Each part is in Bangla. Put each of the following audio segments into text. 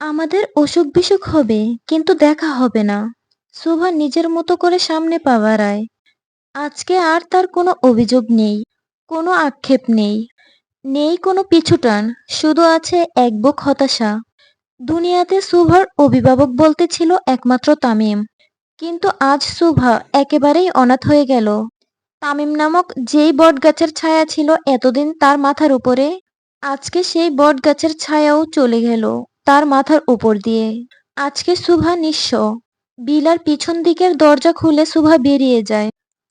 আমাদের অসুখ বিসুখ হবে, কিন্তু দেখা হবে না। সুভা নিজের মতো করে সামনে পা বাড়ায়। আজকে আর তার কোনো অভিযোগ নেই, কোনো আক্ষেপ নেই, নেই কোনো পিছুটান, শুধু আছে এক বুক হতাশা। দুনিয়াতে সুভার অভিভাবক বলতে ছিল একমাত্র তামিম, কিন্তু আজ সুভা একেবারেই অনাথ হয়ে গেল। তামিম নামক যেই বটগাছের ছায়া ছিল এতদিন তার মাথার উপরে, আজকে সেই বটগাছের ছায়াও চলে গেল তার মাথার উপর দিয়ে। আজকে সুভা নিঃস্ব। বিলার পিছন দিকের দরজা খুলে সুভা বেরিয়ে যায়।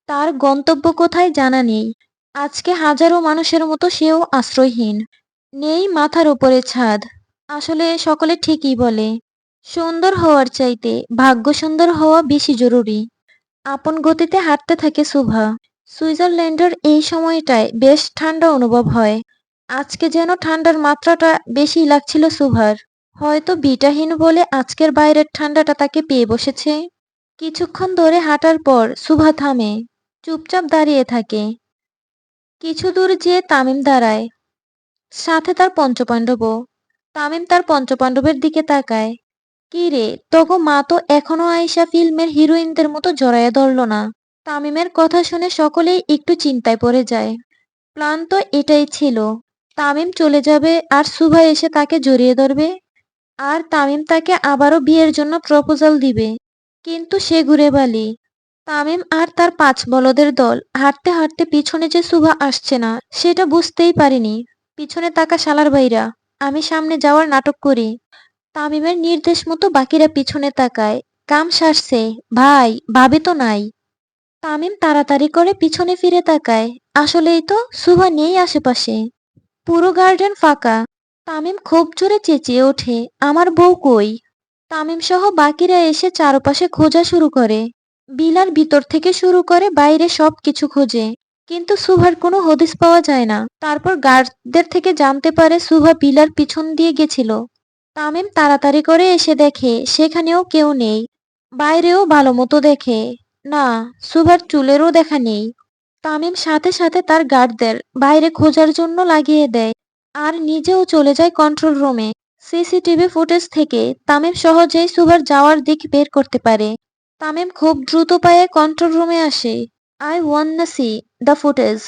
তার গন্তব্য কোথায় জানা নেই। আজকে হাজারো মানুষের মতো সেও আশ্রয়হীন। নেই মাথার উপরে ছাদ। আসলে সকলে ঠিকই বলে, সুন্দর হওয়ার চাইতে ভাগ্য সুন্দর হওয়া বেশি জরুরি। আপন গতিতে হাঁটতে থাকে সুভা। সুইজারল্যান্ডের এই সময়টায় বেশ ঠান্ডা অনুভব হয়। আজকে যেন ঠান্ডার মাত্রাটা বেশি লাগছিল সুভার। হয়তো বিটাহীন বলে আজকের বাইরের ঠান্ডাটা তাকে পেয়ে বসেছে। কিছুক্ষণ ধরে হাঁটার পর সুভা থামে, চুপচাপ দাঁড়িয়ে থাকে। কিছু দূর যেয়ে তামিম দাঁড়ায়, সাথে তার পঞ্চপাণ্ডবও। তামিম তার পঞ্চপাণ্ডবের দিকে তাকায়। কি রে, তগো মা তো এখনো আয়েশা ফিল্মের হিরোইনদের মতো জড়াইয়া ধরল না। তামিমের কথা শুনে সকলেই একটু চিন্তায় পড়ে যায়। প্ল্যান তো এটাই ছিল, তামিম চলে যাবে আর সুভা এসে তাকে জড়িয়ে ধরবে, আর তামিম তাকে আবারও বিয়ের জন্য প্রপোজাল দিবে। কিন্তু সে ঘুরে বালি। তামিম আর তার ৫ বলদের দল হাঁটতে হাঁটতে পিছনে যে সুভা আসছে না সেটা বুঝতেই পারিনি। পিছনে তাকা শালার ভাইরা, আমি সামনে যাওয়ার নাটক করি। তামিমের নির্দেশ মতো বাকিরা পিছনে তাকায়। কাম সারছে, ভাই ভাবি তো নাই। তামিম তাড়াতাড়ি করে পিছনে ফিরে তাকায়। আসলেই তো সুভা নেই আশেপাশে। পুরো গার্ডেন ফাঁকা। তামিম খুব জোরে চেঁচিয়ে ওঠে, আমার বউ কই? তামিম সহ বাকিরা এসে চারপাশে খোঁজা শুরু করে। বিলার ভিতর থেকে শুরু করে বাইরে সবকিছু খোঁজে, কিন্তু সুভার কোনো হদিস পাওয়া যায় না। তারপর গার্ডদের থেকে জানতে পারে সুভা বিলার পিছন দিয়ে গেছিল। তামিম তাড়াতাড়ি করে এসে দেখে সেখানেও কেউ নেই। বাইরেও ভালো মতো দেখে, না, সুভার চুলেরও দেখা নেই। তামিম সাথে সাথে তার গার্ডদের বাইরে খোঁজার জন্য লাগিয়ে দেয়, আর নিজেও চলে যায় কন্ট্রোল রুমে। সিসিটিভি ফুটেজ থেকে তামিম সহজেই সুভার যাওয়ার দিক বের করতে পারে। তামিম খুব দ্রুত পায়ে কন্ট্রোল রুমে আসে। I ওয়ান্না C the footage.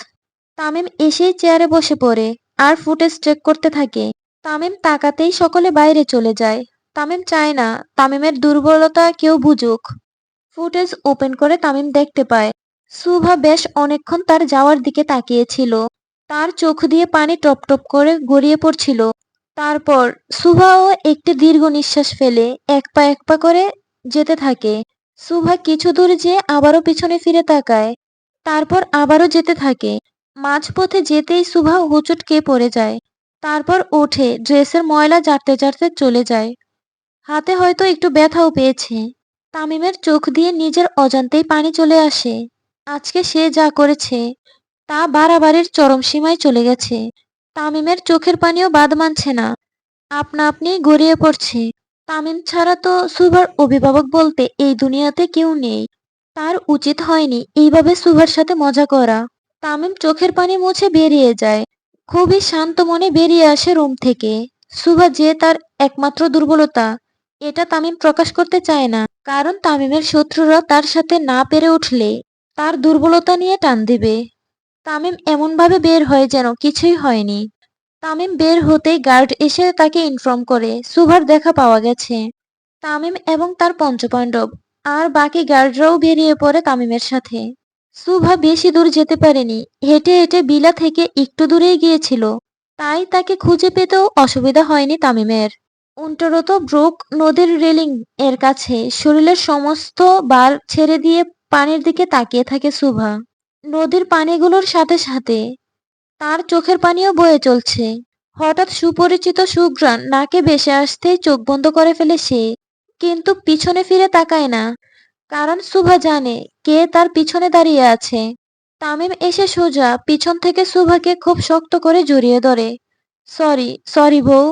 Tamim এসেই চেয়ারে বসে পড়ে আর ফুটেজ চেক করতে থাকে। তামিম তাকাতেই সকলে বাইরে চলে যায়। তামিম চায় না তামিমের দুর্বলতা কেউ বুঝুক। ফুটেজ ওপেন করে তামিম দেখতে পায় সুভা বেশ অনেকক্ষণ তার যাওয়ার দিকে তাকিয়েছিল। তার চোখ দিয়ে পানি টপ টপ করে গড়িয়ে পড়ছিল। তারপর সুভাও একটি দীর্ঘ নিঃশ্বাস ফেলে এক পা করে যেতে থাকে। সুভা কিছু দূর যেয়ে আবারও পিছনে ফিরে তাকায়, তারপর আবারও যেতে থাকে। মাঝপথে যেতেই সুভা হোঁচট খেয়ে পড়ে যায়। তারপর ওঠে, ড্রেসের ময়লা ঝাড়তে ঝাড়তে চলে যায়। হাতে হয়তো একটু ব্যথাও পেয়েছে। তামিমের চোখ দিয়ে নিজের অজান্তেই পানি চলে আসে। আজকে সে যা করেছে তা বাড়াবাড়ির চরম সীমায় চলে গেছে। তামিমের চোখের পানিও বাদ মানছে না, আপনা আপনি গড়িয়ে পড়ছে। তামিম ছাড়া তো সুভার অভিভাবক বলতে এই দুনিয়াতে কেউ নেই। তার উচিত হয়নি এইভাবে সুভার সাথে মজা করা। তামিম চোখের পানি মুছে বেরিয়ে যায়। খুবই শান্ত মনে বেরিয়ে আসে রুম থেকে। সুভা যে তার একমাত্র দুর্বলতা, এটা তামিম প্রকাশ করতে চায় না, কারণ তামিমের শত্রুরা তার সাথে না পেরে উঠলে তার দুর্বলতা নিয়ে টান দিবে। তামিম এমনভাবে বের হয় যেন কিছুই হয়নি। তামিম বের হতেই গার্ড এসে তাকে ইনফর্ম করে সুভার দেখা পাওয়া গেছে। তামিম এবং তার পঞ্চপাণ্ডব আর বাকি গার্ডরাও বেরিয়ে পড়ে তামিমের সাথে। সুভা বেশি দূর যেতে পারেনি, হেঁটে হেঁটে বিলা থেকে একটু দূরেই গিয়েছিল, তাই তাকে খুঁজে পেতেও অসুবিধা হয়নি তামিমের। উল্টোরত ব্রুক নদীর রেলিং এর কাছে শরীরের সমস্ত বার ছেড়ে দিয়ে পানির দিকে তাকিয়ে থাকে সুভা। নদীর পানিগুলোর সাথে সাথে তার চোখের পানিও বয়ে চলছে। হঠাৎ সুপরিচিত সুঘ্রাণ নাকে ভেসে আসতেই চোখ বন্ধ করে ফেলে সে, কিন্তু পিছনে ফিরে তাকায় না, কারণ সুভা জানে কে তার পিছনে দাঁড়িয়ে আছে। তামিম এসে সোজা পিছন থেকে সুভাকে খুব শক্ত করে জড়িয়ে ধরে। সরি, সরি বউ,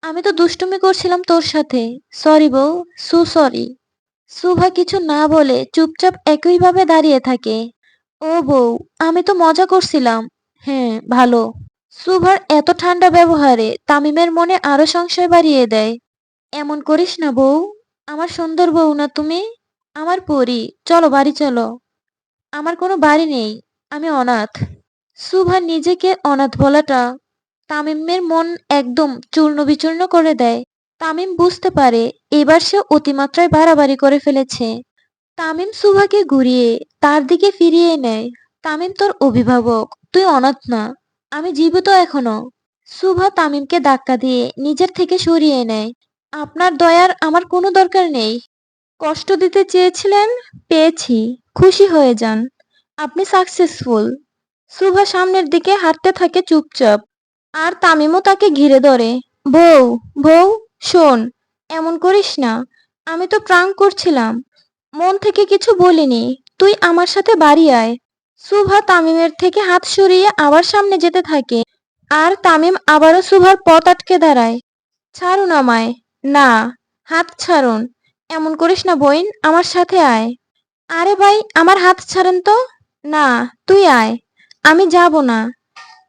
আমি তো দুষ্টুমি করছিলাম তোর সাথে। সরি বউ, সরি। সুভা কিছু না বলে চুপচাপ একইভাবে দাঁড়িয়ে থাকে। ও বউ, আমি তো মজা করছিলাম। হ্যাঁ, ভালো। সুভার এত ঠান্ডা ব্যবহারে তামিমের মনে আরো সংশয় বাড়িয়ে দেয়। এমন করিস না বউ। আমার সুন্দর বউ না তুমি? আমার পরী। চলো বাড়ি চলো। আমার কোনো বাড়ি নেই। আমি অনাথ। সুভা নিজেকে অনাথ বলাটা তামিমের মন একদম চূর্ণ বিচূর্ণ করে দেয়। তামিম বুঝতে পারে এবার সে অতিমাত্রায় বাড়াবাড়ি করে ফেলেছে। তামিম সুভাকে ঘুরিয়ে তার দিকে ফিরিয়ে নেয়। তামিম তোর অভিভাবক, তুই অনাথ না। আমি জীবিত এখনো। সুভা তামিমকে ধাক্কা দিয়ে নিজের থেকে সরিয়ে নেয়। আপনার দয়ার আমার কোনো দরকার নেই। কষ্ট দিতে চেয়েছিলেন, পেয়েছি। খুশি হয়ে যান। আপনি সাকসেসফুল। সুভা সামনের দিকে হাঁটতে থাকে চুপচাপ। আর তামিমও তাকে ঘিরে ধরে। বউ, বউ, শোন, এমন করিস না। আমি তো প্রাং করছিলাম। মন থেকে কিছু বলিনি। তুই আমার সাথে বাড়ি আয়। সুভা তামিমের থেকে হাত সরিয়ে আবার সামনে যেতে থাকে। আর তামিম আবারও সুভার পথ আটকে দাঁড়ায়। ছাড়ুন আমায়। না, হাত ছাড়ুন। এমন করিস না বইন, আমার সাথে আয়। আরে ভাই, আমার হাত ছাড়েন তো। না, তুই আয়। আমি যাব না।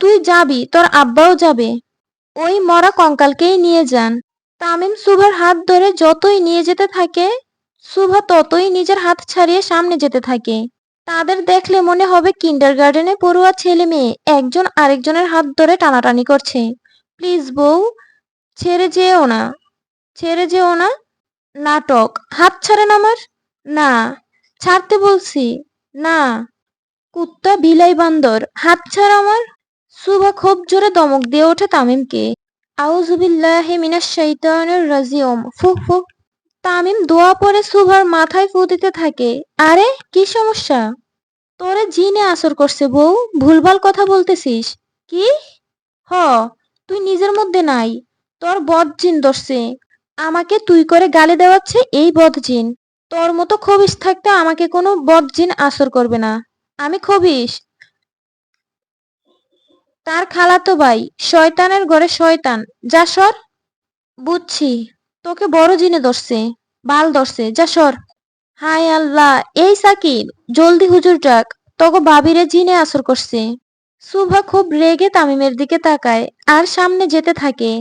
তুই যাবি, তোর আব্বাও যাবে। ওই মরা কঙ্কালকেই নিয়ে যান। তামিম সুভার হাত ধরে যতই নিয়ে যেতে থাকে, সুভা ততই নিজের হাত ছাড়িয়ে সামনে যেতে থাকে। তাদের দেখলে মনে হবে কিন্ডারগার্টেনে পড়ুয়া ছেলে মেয়ে একজন আরেকজনের হাত ধরে টানাটানি করছে। প্লিজ বউ, ছেড়ে যেও না। ছেড়ে যেও না। নাটক। হাত ছাড়েন আমার। না, ছাড়তে বলছি। না। কুত্তা, বিলাই, বান্দর, হাত ছাড় আমার। সুভা খুব জোরে ধমক দিয়ে ওঠে তামিমকে। আউযুবিল্লাহি মিনাশ শাইতানির রাজিম। ফুক ফুক। তামিম দোয়া পড়ে সুভার মাথায় ফু দিতে থাকে। আরে কি সমস্যা? তোরে জিনে আসর করছে বউ, ভুলভাল কথা বলতেছিস। কি? হ, তুই নিজের মধ্যে নাই। তোর বদ জিন ধরছে। আমাকে তুই করে গালি দেওয়াচ্ছে এই বদ জিন। তোর মতো খবিস থাকতে আমাকে কোনো বদ জিন আসর করবে না। আমি খবিস? তার খালাতো ভাই, শয়তানের ঘরে শয়তান। যা সর। বুঝছি, তোকে বড় জিনে ধরছে। বাল ধরছে, যা সর। হায় আল্লাহ, এই সাকিব, জলদি হুজুর ডাক। তোকে ভাবিরে জিনে আসর করছে। সুভা খুব রেগে তামিমের দিকে তাকায় আর সামনে যেতে থাকে।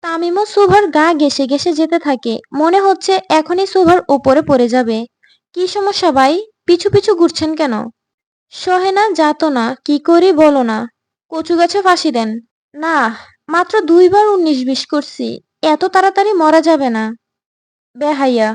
তামিমও সুভার গা ঘেঁষে ঘেঁষে যেতে থাকে। মনে হচ্ছে এখনই সুভার উপরে পড়ে যাবে। কি সমস্যা ভাই? পিছু পিছু ঘুরছেন কেন? সহে না, যাতো না, কি করি বলো না। কচু গাছে ফাঁসি দেন। না, মাত্র 2 বার 19-20 করছি। এত তাড়াতাড়ি মরা যাবে না। বেহাইয়া।